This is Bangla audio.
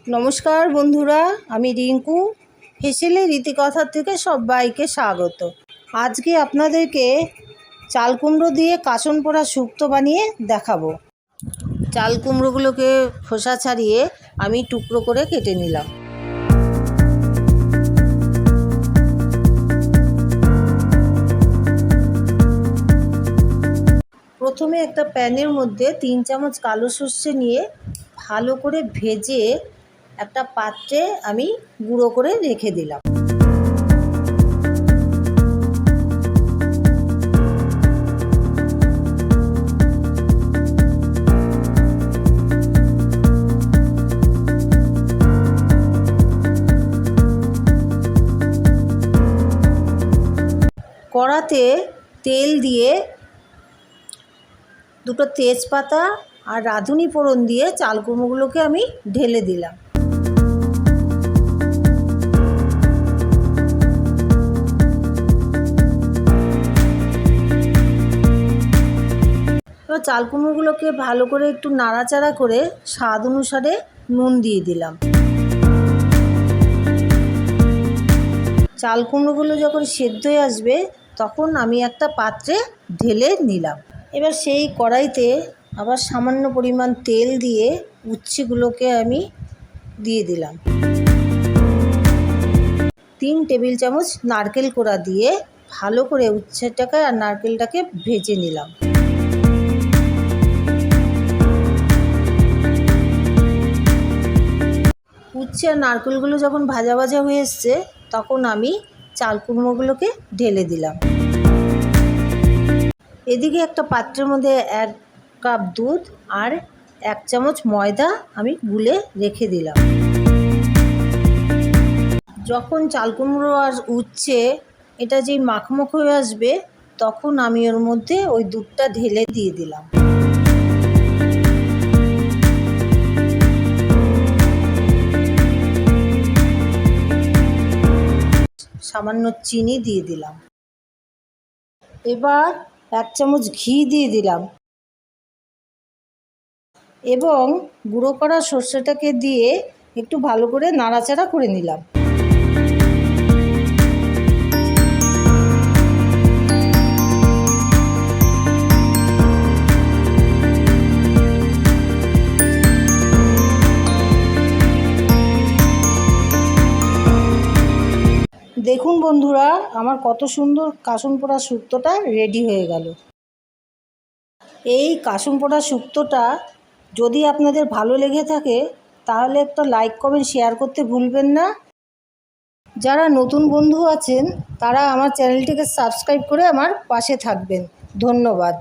নমস্কার বন্ধুরা, আমি রিঙ্কু হেসেলে রীতিকথা থেকে সবাইকে স্বাগত। আজকে আপনাদেরকে চাল কুমড়ো দিয়ে কাসন পোড়া শুক্তো বানিয়ে দেখাবো। চাল কুমড়োগুলোকে খোসা ছাড়িয়ে আমি টুকরো করে কেটে নিলাম। প্রথমে একটা প্যানের মধ্যে 3 চামচ কালো সর্ষে নিয়ে ভালো করে ভেজে একটা পাত্রে আমি গুঁড়ো করে রেখে দিলাম। কড়াতে তেল দিয়ে দুটো তেজপাতা আর রাঁধুনি ফোড়ন দিয়ে চাল কুমড়োগুলোকে আমি ঢেলে দিলাম। এবার চাল কুমড়োগুলোকে ভালো করে একটু নাড়াচাড়া করে স্বাদ অনুসারে নুন দিয়ে দিলাম। চাল কুমড়োগুলো যখন সেদ্ধ হয়ে আসবে তখন আমি একটা পাত্রে ঢেলে নিলাম। এবার সেই কড়াইতে আবার সামান্য পরিমাণ তেল দিয়ে উচ্ছেগুলোকে আমি দিয়ে দিলাম। 3 টেবিল চামচ নারকেল কোড়া দিয়ে ভালো করে উচ্ছেটাকে আর নারকেলটাকে ভেজে নিলাম। উচ্ছে আর নারকেলগুলো যখন ভাজা ভাজা হয়ে এসছে তখন আমি চাল কুমড়োগুলোকে ঢেলে দিলাম। এদিকে একটা পাত্রের মধ্যে 1 কাপ দুধ আর 1 চামচ ময়দা আমি গুলে রেখে দিলাম। যখন চাল কুমড়ো আর উচ্ছে এটা যেই মাখমাখ হয়ে আসবে তখন আমি ওর মধ্যে ওই দুধটা ঢেলে দিয়ে দিলাম। সামান্য চিনি দিয়ে দিলাম। এবার 1 চামচ ঘি দিয়ে দিলাম এবং গুঁড়ো করা সর্ষেটাকে দিয়ে একটু ভালো করে নাড়াচাড়া করে নিলাম। দেখুন বন্ধুরা, আমার কত সুন্দর কাসন পোড়া শুক্তোটা রেডি হয়ে গেল। এই কাসন পোড়া শুক্তোটা যদি আপনাদের ভালো লেগে থাকে তাহলে একটা লাইক কমেন্ট শেয়ার করতে ভুলবেন না। যারা নতুন বন্ধু আছেন তারা আমার চ্যানেলটিকে সাবস্ক্রাইব করে আমার পাশে থাকবেন। ধন্যবাদ।